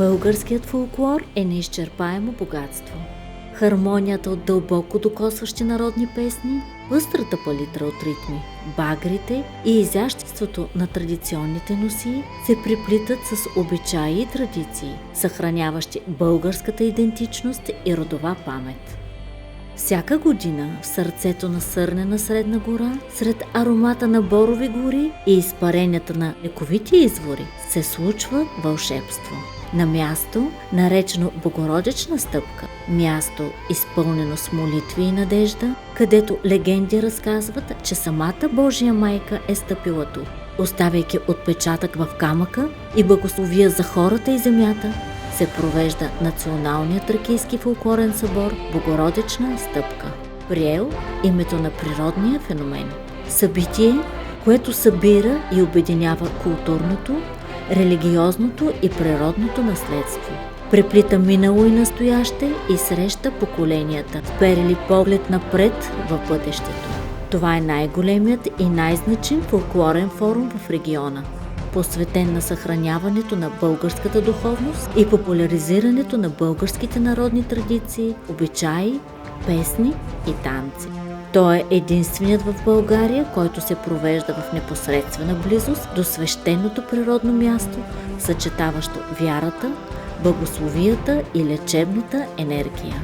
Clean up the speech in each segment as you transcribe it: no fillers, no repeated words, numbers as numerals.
Българският фолклор е неизчерпаемо богатство. Хармонията от дълбоко докосващи народни песни, пъстрата палитра от ритми, багрите и изяществото на традиционните носии се преплитат с обичаи и традиции, съхраняващи българската идентичност и родова памет. Всяка година в сърцето на Сърнена Средна гора, сред аромата на борови гори и изпаренията на лековити извори, се случва вълшебство. На място, наречено Богородична стъпка, място изпълнено с молитви и надежда, където легенди разказват, че самата Божия майка е стъпила тук, оставяйки отпечатък в камъка и благословия за хората и земята, се провежда Националният тракийски фолклорен събор Богородична стъпка, приел името на природния феномен. Събитие, което събира и обединява културното, религиозното и природното наследство. Преплита минало и настояще и среща поколенията, вперили поглед напред в бъдещето. Това е най-големият и най-значим фолклорен форум в региона, посветен на съхраняването на българската духовност и популяризирането на българските народни традиции, обичаи, песни и танци. Той е единственият в България, който се провежда в непосредствена близост до свещеното природно място, съчетаващо вярата, благословията и лечебната енергия.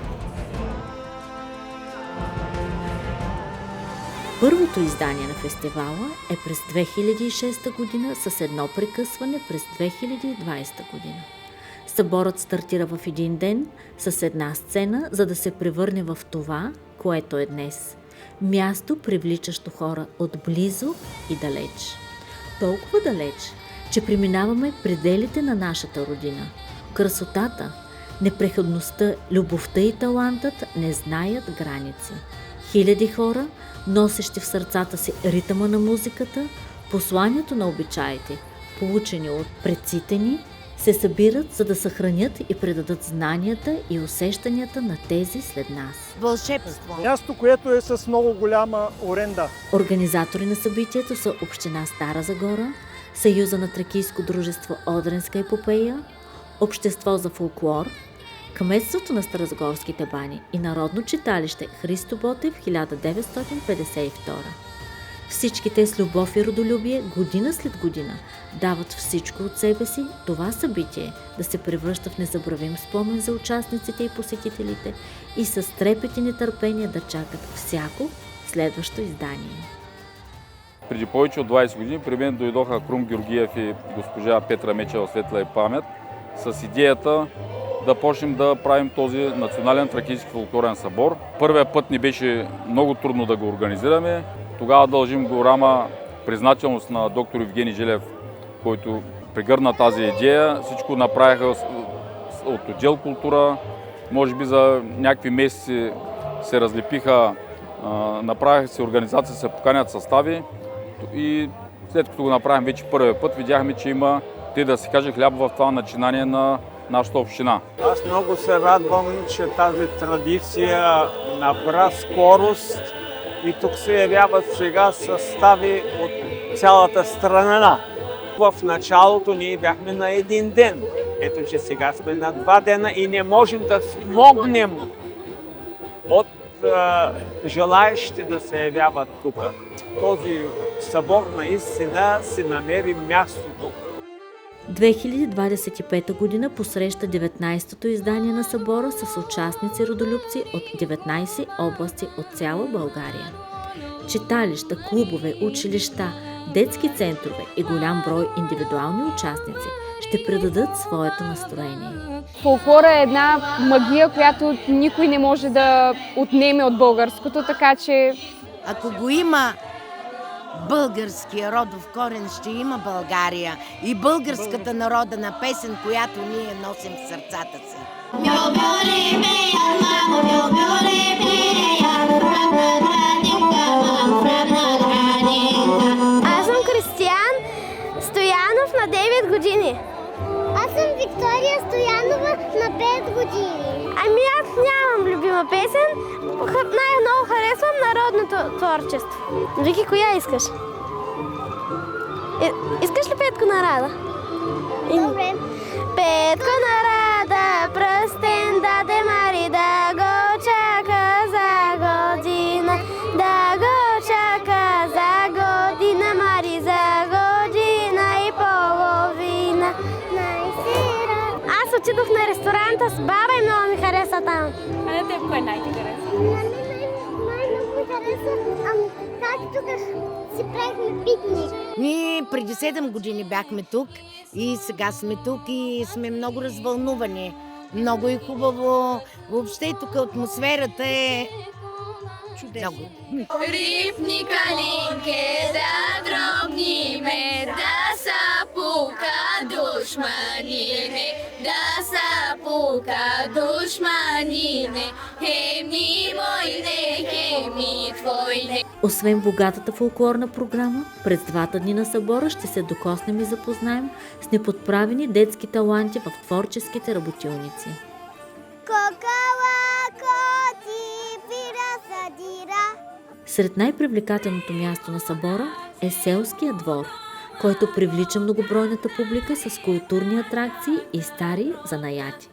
Първото издание на фестивала е през 2006 година с едно прекъсване през 2020 година. Съборът стартира в един ден с една сцена, за да се превърне в това, което е днес. Място, привличащо хора отблизо и далеч. Толкова далеч, че преминаваме пределите на нашата родина. Красотата, непреходността, любовта и талантът не знаят граници. Хиляди хора, носещи в сърцата си ритъма на музиката, посланието на обичаите, получени от предците ни, се събират, за да съхранят и предадат знанията и усещанията на тези след нас. Вълшебство. Място, което е с много голяма оренда. Организатори на събитието са Община Стара Загора, Съюза на тракийско дружество Одринска епопея, Общество за фолклор, Кметството на Старозагорските бани и Народно читалище Христо Ботев 1952. Всички те с любов и родолюбие, година след година, дават всичко от себе си това събитие да се превръща в незабравим спомен за участниците и посетителите и с трепет и нетърпение да чакат всяко следващо издание. Преди повече от 20 години при мен дойдоха Крум Георгиев и госпожа Петра Мечева, светла и памет, с идеята да почнем да правим този национален тракийски фолклорен събор. Първият път ни беше много трудно да го организираме. Тогава дължим голяма признателност на доктор Евгений Желев, който прегърна тази идея. Всичко направиха от отдел култура. Може би за някакви месеци се разлепиха, направиха се организация, се поканят състави и след като го направим вече първия път, видяхме, че има, те да се каже, хляб в това начинание на нашата община. Аз много се радвам, че тази традиция набра скорост и тук се явяват сега състави от цялата страна. В началото ние бяхме на един ден. Ето, че сега сме на 2 дена и не можем да смогнем от желаещите да се явяват тук. Този събор наистина си намери място тук. 2025 година посреща 19-то издание на събора с участници-родолюбци от 19 области от цяла България. Читалища, клубове, училища, детски центрове и голям брой индивидуални участници ще предадат своето настроение. Фолклора е една магия, която никой не може да отнеме от българското, така че... Ако го има българския родов корен, ще има България и българската народна песен, която ние носим в сърцата си. Аз съм Кристиян Стоянов на 9 години. Аз съм Виктория Стоянова на 5 години. Ами аз нямам любима песен. Най-много харесвам народното творчество. Вики, коя искаш? Искаш ли Петко на Рада? Добре. Петко на Рада. отидох на ресторанта с баба и много ми хареса там. А на теб кое най-ти хареса? Най-много ми хареса, как тук си правихме пикник. Ние преди 7 години бяхме тук и сега сме тук и сме много развълнувани. Много е хубаво. Въобще тук атмосферата е чудесна. Рифни калинке да дробниме, да са пука душманине, да са пука душманине, хемни мойне, хемни твойне. Освен богатата фолклорна програма, през 2 дни на събора ще се докоснем и запознаем с неподправени детски таланти в творческите работилници. Сред най-привлекателното място на събора е селския двор, който привлича многобройната публика с културни атракции и стари занаяти.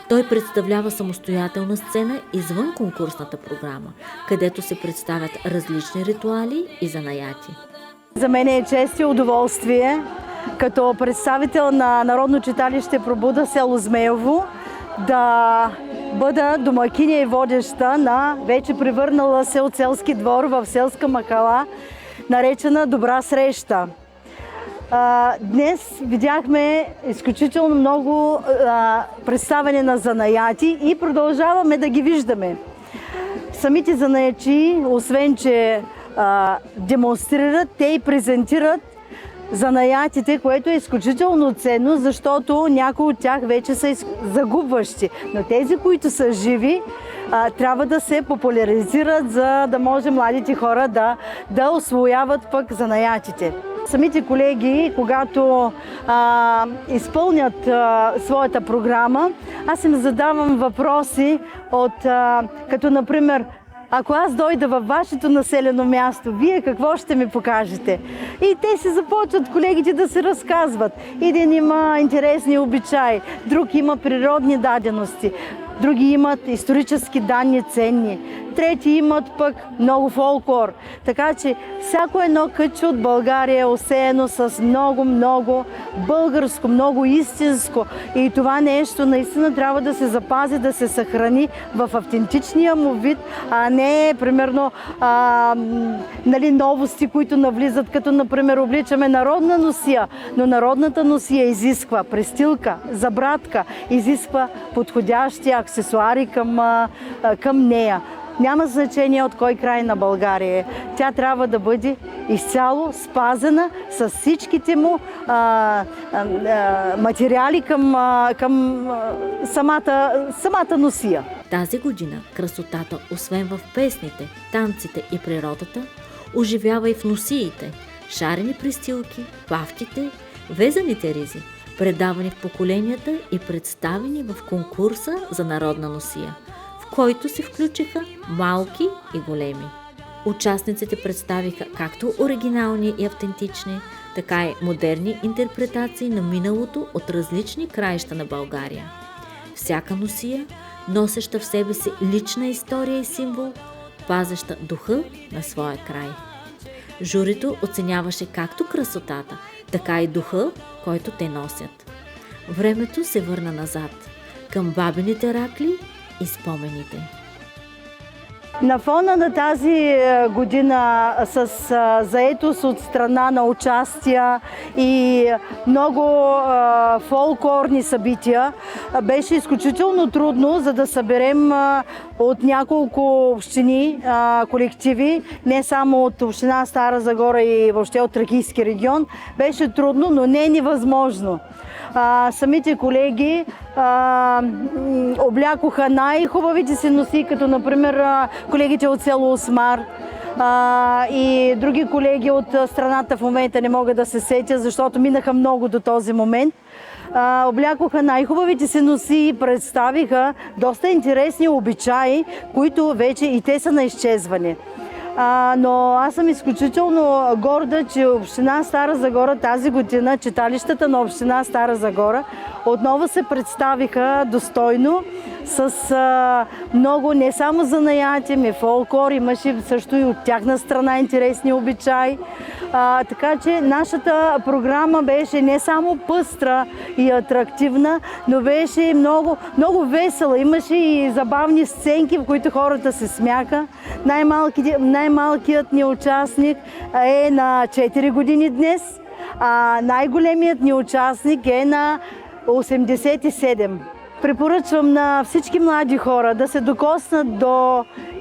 Той представлява самостоятелна сцена извън конкурсната програма, където се представят различни ритуали и занаяти. За мен е чест и удоволствие, като представител на Народно читалище Пробуда село Змеево, да бъда домакиня и водеща на вече превърнала се от селски двор в селска махала, наречена Добра среща. Днес видяхме изключително много представяне на занаяти и продължаваме да ги виждаме. Самите занаячи, освен че демонстрират, те и презентират занаятите, което е изключително ценно, защото някои от тях вече са загубващи. Но тези, които са живи, трябва да се популяризират, за да може младите хора да усвояват пък занаятите. Самите колеги, когато изпълнят своята програма, аз им задавам въпроси като например: ако аз дойда във вашето населено място, вие какво ще ми покажете? И те се започват, колегите, да се разказват. Един има интересни обичаи, друг има природни дадености, други имат исторически данни ценни, трети имат пък много фолклор. Така че всяко едно кътче от България е осеяно с много българско, много истинско. И това нещо наистина трябва да се запази, да се съхрани в автентичния му вид, а не примерно новости, които навлизат, като например обличаме народна носия. Но народната носия изисква престилка, забратка, изисква подходящи аксесуари към нея. Няма значение от кой край на България е. Тя трябва да бъде изцяло спазена с всичките му материали към самата носия. Тази година красотата, освен в песните, танците и природата, оживява и в носиите, шарени престилки, павките, везаните ризи, предавани в поколенията и представени в конкурса за народна носия, в който се включиха малки и големи. Участниците представиха както оригинални и автентични, така и модерни интерпретации на миналото от различни краища на България. Всяка носия, носеща в себе си лична история и символ, пазеща духа на своя край. Журито оценяваше както красотата, така и духа, който те носят. Времето се върна назад, към бабините ракли и спомените. На фона на тази година с заетост от страна на участия и много фолклорни събития, беше изключително трудно, за да съберем от няколко общини колективи, не само от община Стара Загора и въобще от Тракийски регион. Беше трудно, но не е невъзможно. Самите колеги облякоха най-хубавите си носи, като например колегите от село Осмар и други колеги от страната в момента не могат да се сетят, защото минаха много до този момент. Облякоха най-хубавите си носи и представиха доста интересни обичаи, които вече и те са на изчезване. Но аз съм изключително горда, че община Стара Загора тази година, читалищата на община Стара Загора отново се представиха достойно с много не само занаяти, фолклор, имаше също и от тяхна страна интересни обичаи. Така че нашата програма беше не само пъстра и атрактивна, но беше много, много весела. Имаше и забавни сценки, в които хората се смяха. Най-малкият ни участник е на 4 години днес, а най-големият ни участник е на 87. Препоръчвам на всички млади хора да се докоснат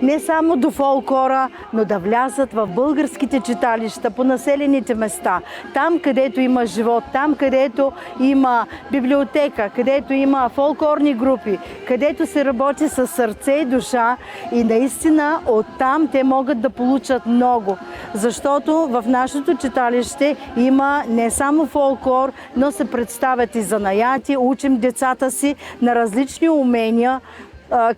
не само до фолклора, но да влязат в българските читалища по населените места. Там, където има живот, там, където има библиотека, където има фолклорни групи, където се работи с сърце и душа и наистина оттам те могат да получат много. Защото в нашето читалище има не само фолклор, но се представят и занаяти, учим децата си на различни умения,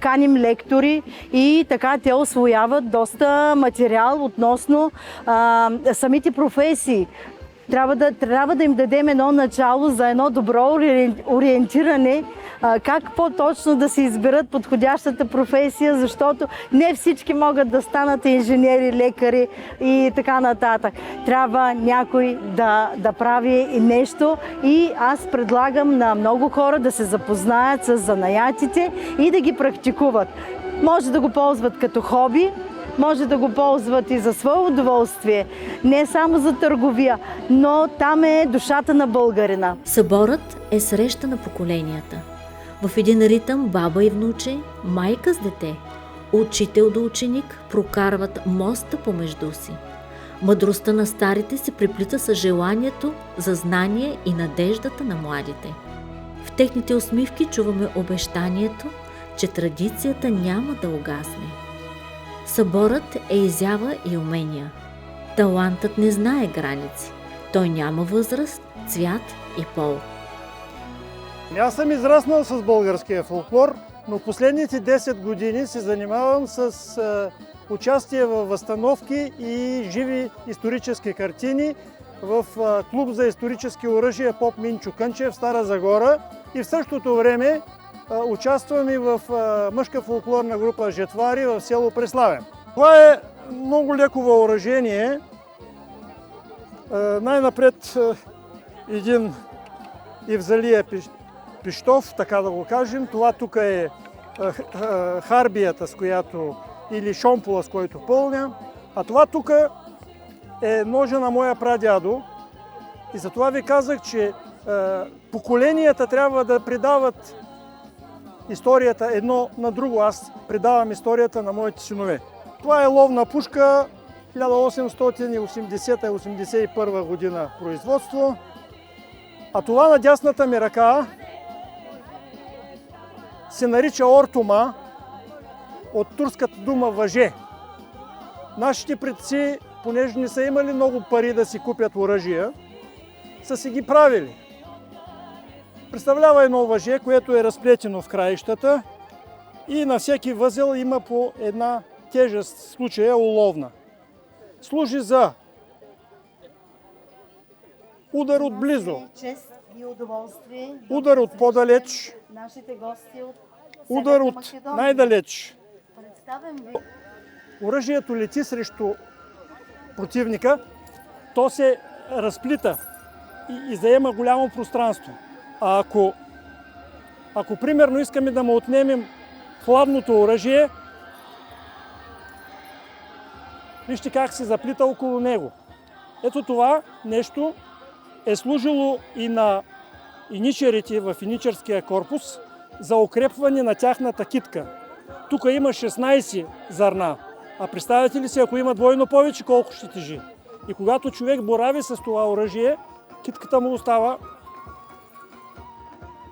каним лектори и така те усвояват доста материал относно самите професии. Трябва да им дадем едно начало за едно добро ориентиране, как по-точно да се изберат подходящата професия, защото не всички могат да станат инженери, лекари и така нататък. Трябва някой да прави нещо и аз предлагам на много хора да се запознаят с занаятите и да ги практикуват. Може да го ползват като хоби, може да го ползват и за свое удоволствие, не само за търговия, но там е душата на българина. Съборът е среща на поколенията. В един ритъм баба и внуче, майка с дете, учител до ученик прокарват моста помежду си. Мъдростта на старите се преплита с желанието за знание и надеждата на младите. В техните усмивки чуваме обещанието, че традицията няма да угасне. Съборът е изява и умения. Талантът не знае граници. Той няма възраст, цвят и пол. Аз съм израснал с българския фолклор, но последните 10 години се занимавам с участие в възстановки и живи исторически картини в клуб за исторически оръжия Поп Минчо Кънчев в Стара Загора и в същото време участвам и в мъжка фолклорна група Жетвари в село Преславен. Това е много леко въоръжение. Най-напред един Ивзалия пищов, така да го кажем. Това тук е харбията, с която, или шомпола, с който пълня. А това тук е ножа на моя прадядо. И затова ви казах, че поколенията трябва да предават историята едно на друго. Аз предавам историята на моите синове. Това е ловна пушка, 1880-81 година производство. А това на дясната ми ръка се нарича ортума, от турската дума въже. Нашите предци, понеже не са имали много пари да си купят оръжия, са си ги правили. Представлява едно въже, което е разплетено в краищата и на всеки възел има по една тежест, в случая уловна. Служи за удар от близо, удар от по-далеч, удар от най-далеч. Оръжието лети срещу противника, то се разплита и заема голямо пространство. А ако примерно искаме да му отнемем хладното оръжие, вижте как се заплита около него. Ето това нещо е служило и на иничерите в иничерския корпус за укрепване на тяхната китка. Тук има 16 зърна. А представете ли си, ако има двойно повече, колко ще тежи? И когато човек борави с това оръжие, китката му остава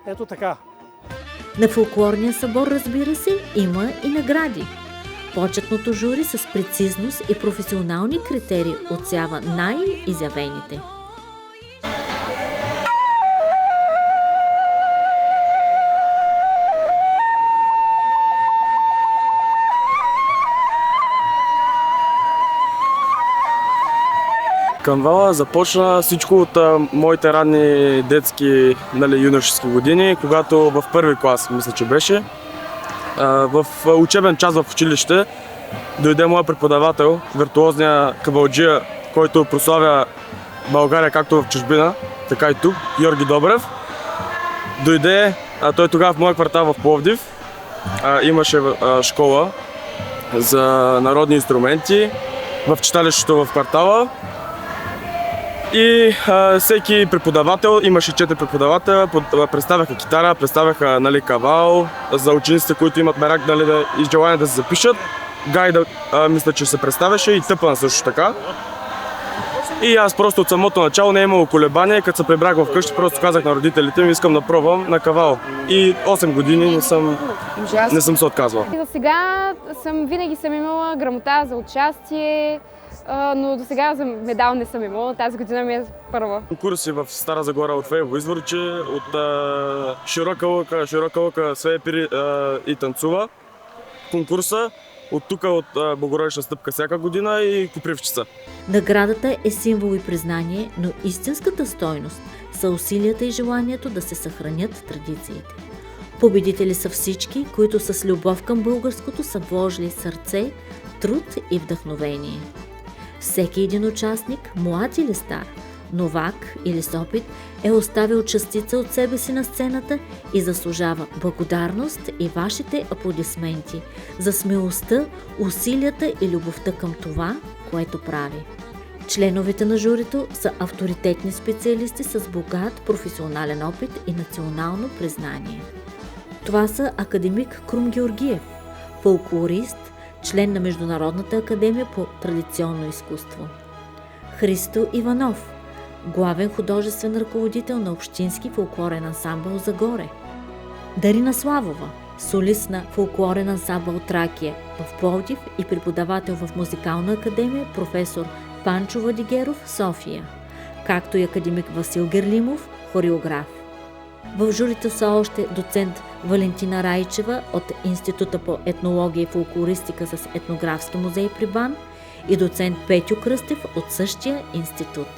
ето така. На фолклорния събор, разбира се, има и награди. Почетното жури с прецизност и професионални критерии отсява най-изявените. Камвала започна всичко от моите ранни детски, юношески години, когато в първи клас, мисля, че беше, в учебен час в училище дойде моя преподавател, виртуозния кавалджия, който прославя България както в чужбина, така и тук, Георги Добрев. Дойде, той тогава в моя квартал в Пловдив имаше школа за народни инструменти в читалището в квартала. И всеки преподавател, имаше 4 преподавателя, представяха китара, представяха кавал за учениците, които имат мерак и желание да се запишат. Гайда, мисля, че се представяше и Тъпан също така. И аз просто от самото начало не е имало колебание, като се прибрах вкъщи, просто казах на родителите ми, искам да пробвам на кавал. И 8 години не съм се отказвал. За сега винаги съм имала грамота за участие, но до сега за медал не съм имала. Тази година ми е първа. Конкурси в Стара Загора от Фейво Изворче, от широка лъка свее пири и танцува. Конкурса от тук, от Богородична стъпка всяка година и Копривщица. Наградата е символ и признание, но истинската стойност са усилията и желанието да се съхранят традициите. Победители са всички, които с любов към българското са вложили сърце, труд и вдъхновение. Всеки един участник, млад или стар, новак или с опит, е оставил частица от себе си на сцената и заслужава благодарност и вашите аплодисменти за смелостта, усилията и любовта към това, което прави. Членовете на журито са авторитетни специалисти с богат професионален опит и национално признание. Това са академик Крум Георгиев, фолклорист, член на Международната академия по традиционно изкуство; Христо Иванов, главен художествен ръководител на Общински фолклорен ансамбъл Загоре; Дарина Славова, солист на фолклорен ансамбъл Тракия в Пловдив и преподавател в Музикална академия професор Панчо Владигеров, София, както и академик Васил Герлимов, хореограф. В журито са още доцент Валентина Райчева от Института по етнология и фолклористика с етнографски музей при БАН и доцент Петю Кръстев от същия институт.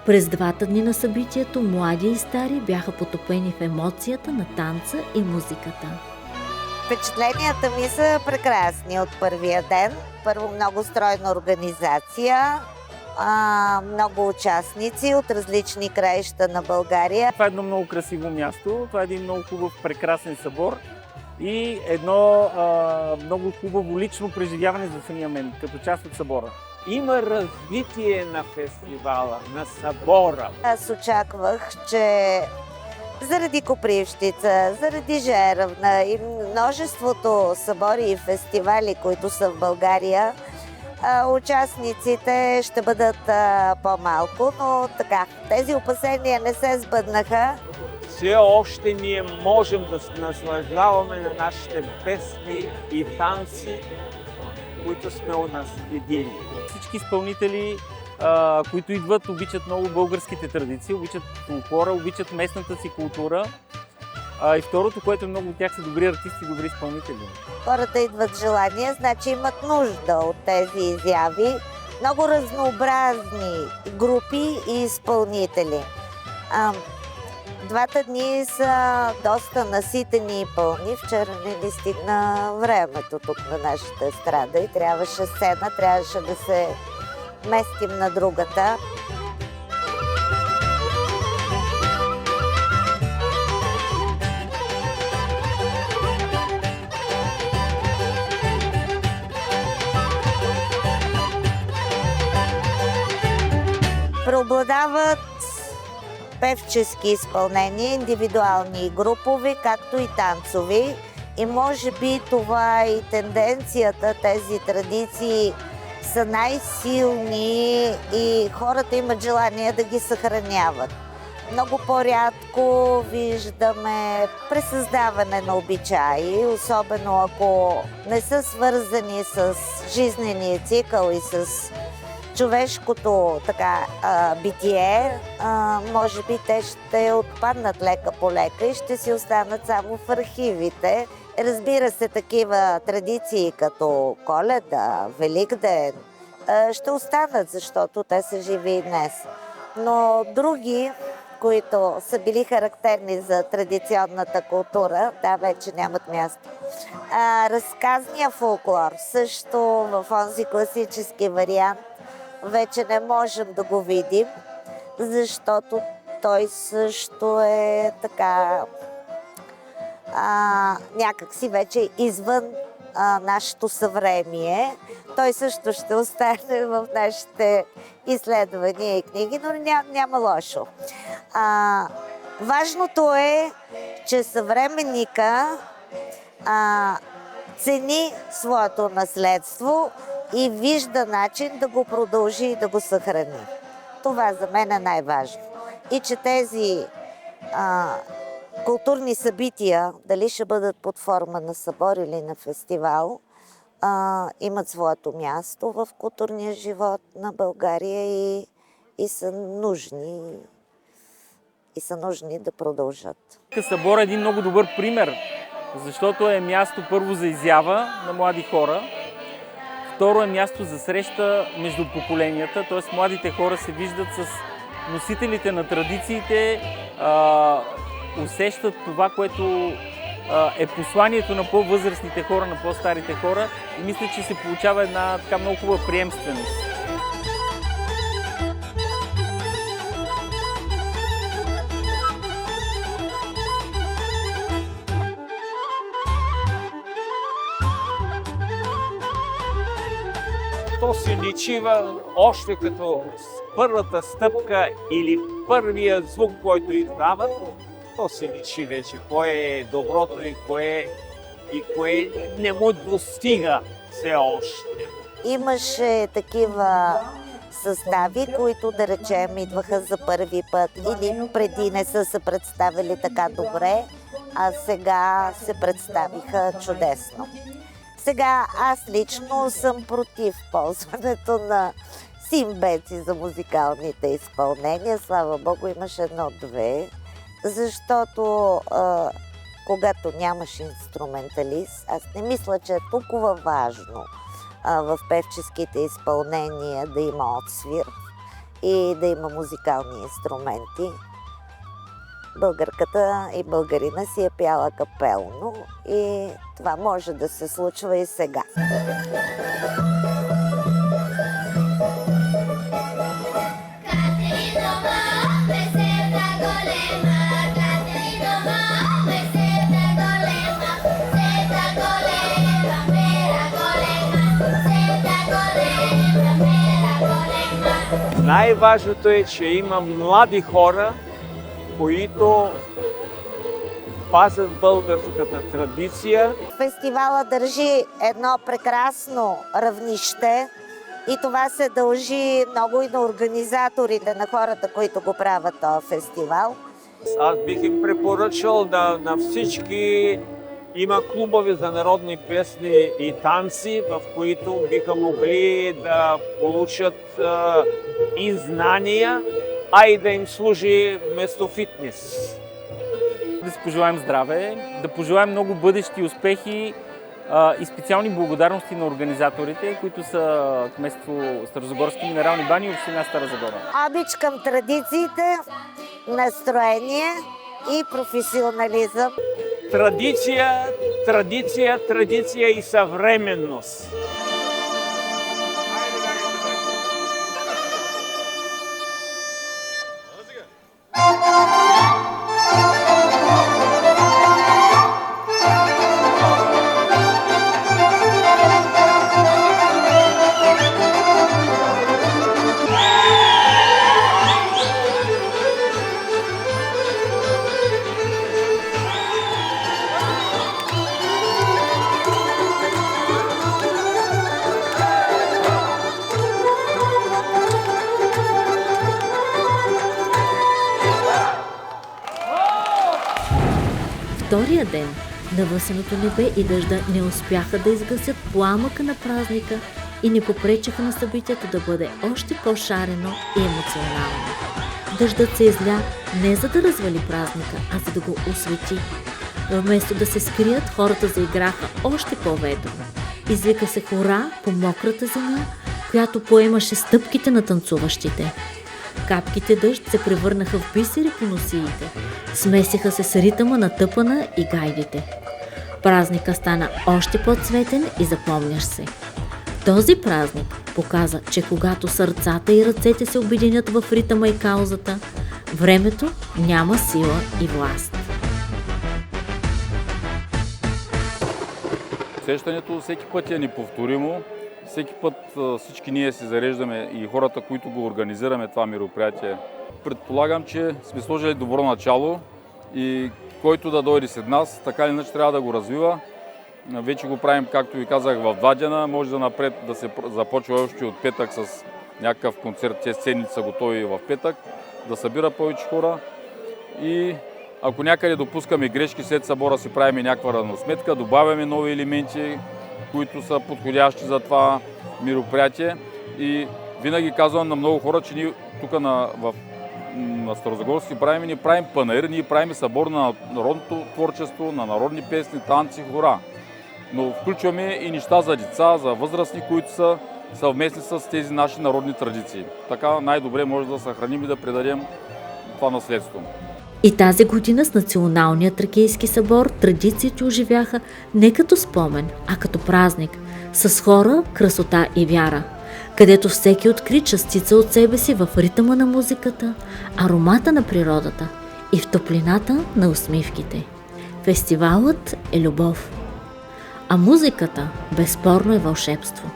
През 2 дни на събитието млади и стари бяха потопени в емоцията на танца и музиката. Впечатленията ми са прекрасни от първия ден. Първо, много стройна организация, много участници от различни краища на България. Това е едно много красиво място, това е един много хубав, прекрасен събор и едно много хубаво лично преживяване за самия мен, като част от събора. Има развитие на фестивала, на събора. Аз очаквах, че заради Копривщица, заради Жеравна и множеството събори и фестивали, които са в България, участниците ще бъдат по-малко, но така, тези опасения не се сбъднаха. Все още ние можем да се наслаждаваме на нашите песни и танци, които сме унаследили. Всички изпълнители, които идват, обичат много българските традиции, обичат фолклора, обичат местната си култура. И второто, което е много от тях са добри артисти, добри изпълнители. Хората идват с желание, значи имат нужда от тези изяви. Много разнообразни групи и изпълнители. 2 дни са доста наситени и пълни. Вчера не ни стигна времето тук на нашата естрада и трябваше сцена, трябваше да се местим на другата. Преобладават певчески изпълнения, индивидуални и групови, както и танцови. И може би това е и тенденцията, тези традиции са най-силни и хората имат желание да ги съхраняват. Много по-рядко виждаме пресъздаване на обичаи, особено ако не са свързани с жизнения цикъл и с човешкото битие, може би те ще отпаднат лека по лека и ще си останат само в архивите. Разбира се, такива традиции като Коледа, Великден ще останат, защото те са живи и днес. Но други, които са били характерни за традиционната култура, вече нямат място. Разказния фолклор също в онзи класически вариант вече не можем да го видим, защото той също е така някакси вече извън нашето съвремие. Той също ще остане в нашите изследвания и книги, но няма лошо. Важното е, че съвременника цени своето наследство и вижда начин да го продължи и да го съхрани. Това за мен е най-важно. И че тези културни събития, дали ще бъдат под форма на събор или на фестивал, имат своето място в културния живот на България и са нужни да продължат. Събор е един много добър пример, защото е място първо за изява на млади хора, второ е място за среща между поколенията, т.е. младите хора се виждат с носителите на традициите, усещат това, което е посланието на по-възрастните хора, на по-старите хора и мисля, че се получава една така много хубава приемственост. То се личи още като първата стъпка или първия звук, който издават, то се личи вече кое е доброто и кое не му достига все още. Имаше такива състави, които, да речем, идваха за първи път или преди не са се представили така добре, а сега се представиха чудесно. Сега аз лично съм против ползването на симбеци за музикалните изпълнения. Слава Богу, имаше едно-две, защото когато нямаш инструменталист, аз не мисля, че е толкова важно в певческите изпълнения да има отсвир и да има музикални инструменти. Българката и българина си е пяла капелно и това може да се случва и сега. Най-важното е, че има млади хора, които пазят българската традиция. Фестивала държи едно прекрасно равнище и това се дължи много и на организаторите, на хората, които го правят този фестивал. Аз бих им препоръчал на всички има клубове за народни песни и танци, в които биха могли да получат и знания, а и да им служи вместо фитнес. Да си пожелаем здраве, да пожелаем много бъдещи успехи и специални благодарности на организаторите, които са кметство Старозагорски минерални бани и община Стара Загора. Обич към традициите, настроение и професионализъм. Традиция и съвременност. Втория ден навъсеното небе и дъжда не успяха да изгасят пламъка на празника и не попречиха на събитието да бъде още по-шарено и емоционално. Дъждът се изля не за да развали празника, а за да го освети. Вместо да се скрият, хората заиграха още по-ведро. Извика се хора по мократа земя, която поемаше стъпките на танцуващите. Капките дъжд се превърнаха в бисери по носиите, смесиха се с ритъма на тъпана и гайдите. Празника стана още по-цветен и запомнящ се. Този празник показа, че когато сърцата и ръцете се обединят в ритъма и каузата, времето няма сила и власт. Усещането всеки път е неповторимо. Всеки път всички ние се зареждаме и хората, които го организираме това мероприятие. Предполагам, че сме сложили добро начало и който да дойде след нас, така или иначе трябва да го развива. Вече го правим, както ви казах, в 2 дена. Може да напред да се започва още от петък с някакъв концерт. Те сцените са готови в петък, да събира повече хора. И ако някъде допускаме грешки, след събора си правим някаква равносметка, добавяме нови елементи, които са подходящи за това мероприятие. И винаги казвам на много хора, че ние тук на Старозагорски ние правим панаир, ние правим събор на народното творчество, на народни песни, танци, хора. Но включваме и неща за деца, за възрастни, които са съвместни с тези наши народни традиции. Така най-добре може да съхраним и да предадем това наследство. И тази година с Националния тракийски събор традициите оживяха не като спомен, а като празник, с хора, красота и вяра, където всеки откри частица от себе си в ритъма на музиката, аромата на природата и в топлината на усмивките. Фестивалът е любов. А музиката безспорно е вълшебство,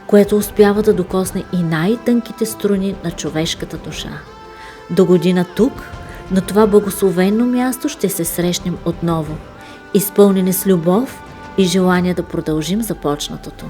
което успява да докосне и най-тънките струни на човешката душа. До година тук, на това благословено място, ще се срещнем отново, изпълнени с любов и желание да продължим започнатото.